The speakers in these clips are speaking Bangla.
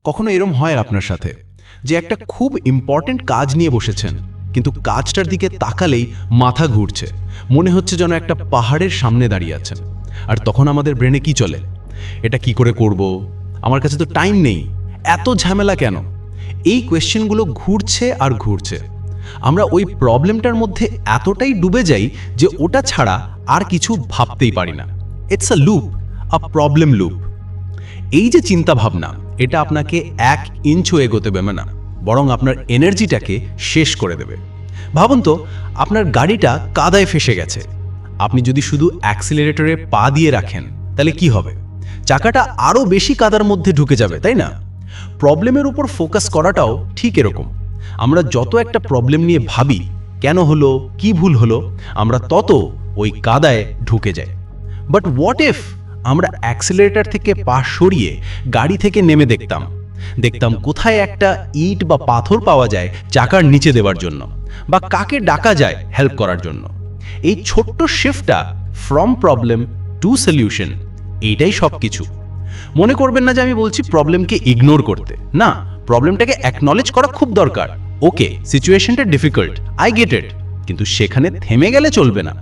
কখনো এরম হয় আপনার সাথে যে একটা খুব ইম্পর্ট্যান্ট কাজ নিয়ে বসেছেন, কিন্তু কাজটার দিকে তাকালেই মাথা ঘুরছে, মনে হচ্ছে যেন একটা পাহাড়ের সামনে দাঁড়িয়ে আছেন। আর তখন আমাদের ব্রেনে কি চলে? এটা কি করে করব, আমার কাছে তো টাইম নেই, এত ঝামেলা কেন? এই কোয়েশ্চেনগুলো ঘুরছে আর ঘুরছে। আমরা ওই প্রবলেমটার মধ্যে এতটাই ডুবে যাই যে ওটা ছাড়া আর কিছু ভাবতেই পারি না। It's a loop, a problem loop. এই যে চিন্তা ভাবনা, এটা আপনাকে 1 ইঞ্চও এগোতে দেবে না, বরং আপনার এনার্জিটাকে শেষ করে দেবে। ভাবুন তো, আপনার গাড়িটা কাদায় ফেসে গেছে। আপনি যদি শুধু অ্যাক্সিলারেটরে পা দিয়ে রাখেন, তাহলে কি হবে? চাকাটা আরও বেশি কাদার মধ্যে ঢুকে যাবে, তাই না? প্রবলেমের উপর ফোকাস করাটাও ঠিক এরকম। আমরা যত একটা প্রবলেম নিয়ে ভাবি, কেন হলো, কি ভুল হলো, আমরা তত ওই কাদায় ঢুকে যাই। বাট হোয়াট ইফ আমরা অ্যাক্সিলারেটর থেকে পা সরিয়ে গাড়ি থেকে নেমে দেখতাম কোথায় একটা ইট বা পাথর পাওয়া যায় চাকার নিচে দেওয়ার জন্য, বা কাকে ডাকা যায় হেল্প করার জন্য। এই ছোট্ট শিফটটা ফ্রম প্রবলেম টু সলিউশন, এইটাই সব কিছু। মনে করবেন না যে আমি বলছি প্রবলেমকে ইগনোর করতে, না, প্রবলেমটাকে অ্যাকনলেজ করা খুব দরকার। ওকে, সিচুয়েশনটা ডিফিকাল্ট, আই গেট ইট, কিন্তু সেখানে থেমে গেলে চলবে না।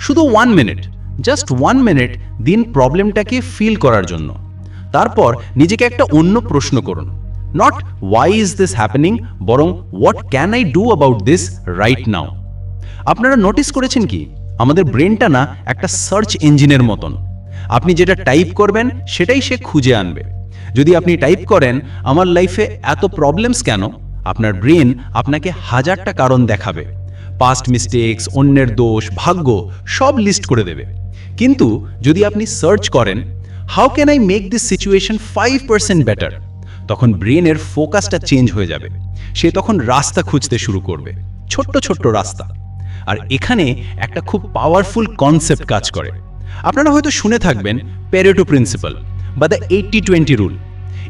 শুধু 1 মিনিট, জাস্ট 1 মিনিট দিন প্রবলেমটাকে ফিল করার জন্য। তারপর নিজেকে একটা অন্য প্রশ্ন করুন, not why is this happening, বরং what can I do about this right now. আপনারা নোটিস করেছেন কি, আমাদের ব্রেনটা না একটা সার্চ ইঞ্জিনের মতন। আপনি যেটা টাইপ করবেন সেটাই সে খুঁজে আনবে। যদি আপনি টাইপ করেন আমার লাইফে এত প্রবলেমস কেন, আপনার ব্রেন আপনাকে 1000টা কারণ দেখাবে। পাস্ট মিস্টেক্স, অন্যের দোষ, ভাগ্য সব লিস্ট করে দেবে। কিন্তু যদি আপনি সার্চ করেন how can I make this situation 5% better, তখন ব্রেনের ফোকাসটা চেঞ্জ হয়ে যাবে। সে তখন রাস্তা খুঁজতে শুরু করবে, ছোট্ট ছোট্ট রাস্তা। আর এখানে একটা খুব পাওয়ারফুল কনসেপ্ট কাজ করে। আপনারা হয়তো শুনে থাকবেন প্যারেটো প্রিন্সিপাল বা দ্য 80-20 রুল।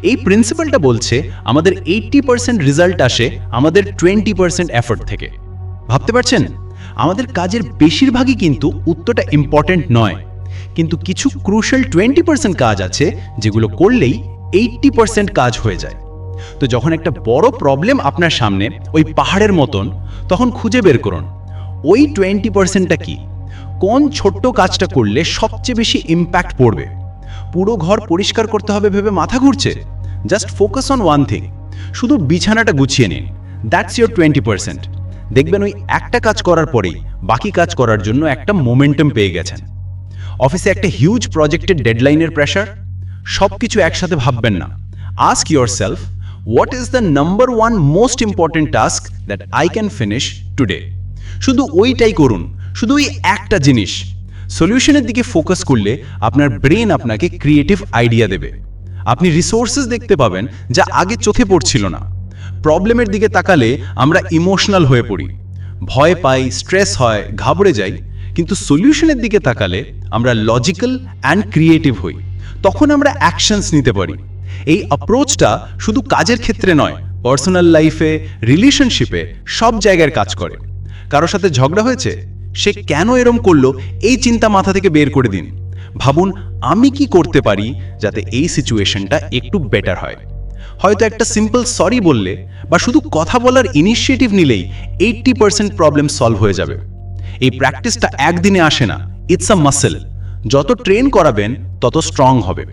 এই প্রিন্সিপালটা বলছে আমাদের 80% রেজাল্ট আসে আমাদের 20% এফর্ট থেকে। ভাবতে পারছেন, আমাদের কাজের বেশিরভাগই কিন্তু উত্তরটা ইম্পর্টেন্ট নয়, কিন্তু কিছু ক্রুশাল 20% কাজ আছে যেগুলো করলেই 80% কাজ হয়ে যায়। তো যখন একটা বড় প্রবলেম আপনার সামনে ওই পাহাড়ের মতন, তখন খুঁজে বের করুন ওই 20%টা কি। কোন ছোট্ট কাজটা করলে সবচেয়ে বেশি ইম্প্যাক্ট পড়বে? পুরো ঘর পরিষ্কার করতে হবে ভেবে মাথা ঘুরছে? Just focus on one thing, শুধু বিছানাটা গুছিয়ে নিন, দ্যাটস ইয়োর 20%। দেখবেন ওই একটা কাজ করার পরেই বাকি কাজ করার জন্য একটা মোমেন্টাম পেয়ে গেছেন। অফিসে একটা হিউজ প্রজেক্টের ডেডলাইনের প্রেশার, সব কিছু একসাথে ভাববেন না। Ask yourself, what is the number 1 most important task that I can finish today. শুধু ওইটাই করুন, শুধু ওই একটা জিনিস। সলিউশনের দিকে ফোকাস করলে আপনার ব্রেন আপনাকে ক্রিয়েটিভ আইডিয়া দেবে। আপনি রিসোর্সেস দেখতে পাবেন যা আগে চোখে পড়ছিল না। প্রবলেমের দিকে তাকালে আমরা ইমোশনাল হয়ে পড়ি, ভয় পাই, স্ট্রেস হয়, ঘাবড়ে যাই। কিন্তু সলিউশনের দিকে তাকালে আমরা লজিক্যাল অ্যান্ড ক্রিয়েটিভ হই। তখন আমরা অ্যাকশনস নিতে পারি। এই অ্যাপ্রোচটা শুধু কাজের ক্ষেত্রে নয়, পার্সোনাল লাইফে, রিলেশনশিপে, সব জায়গায় কাজ করে। কারোর সাথে ঝগড়া হয়েছে, সে কেন এরম করলো, এই চিন্তা মাথা থেকে বের করে দিন। ভাবুন আমি কি করতে পারি যাতে এই সিচুয়েশনটা একটু বেটার হয়। হয়তো একটা সিম্পল সরি বললে বা শুধু কথা বলার ইনিশিয়েটিভ নিলেই 80% প্রবলেম সলভ হয়ে যাবে। এই প্র্যাকটিসটা একদিনে আসে না, ইটস আ মাসেল। যত ট্রেন করাবেন তত স্ট্রং হবে।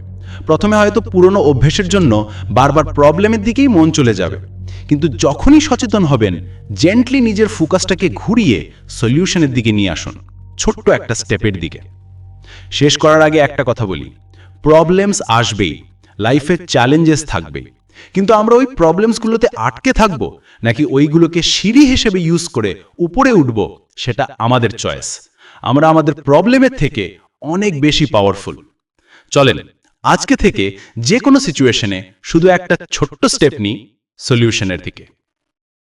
প্রথমে হয়তো পুরনো অভ্যেসের জন্য বারবার প্রবলেমের দিকেই মন চলে যাবে, কিন্তু যখনই সচেতন হবেন, জেন্টলি নিজের ফোকাসটাকে ঘুরিয়ে সলিউশনের দিকে নিয়ে আসুন, ছোট্ট একটা স্টেপের দিকে। শেষ করার আগে একটা কথা বলি, প্রবলেমস আসবেই, লাইফে চ্যালেঞ্জেস থাকবে, কিন্তু আমরা ওই প্রবলেমসগুলোতে আটকে থাকবো নাকি ওইগুলোকে সিঁড়ি হিসেবে ইউজ করে উপরে উঠব, সেটা আমাদের চয়েস। আমরা আমাদের প্রবলেমের থেকে অনেক বেশি পাওয়ারফুল। চলেন আজকে থেকে যে কোনো সিচুয়েশনে শুধু একটা ছোট্ট স্টেপ নিই সলিউশনের দিকে।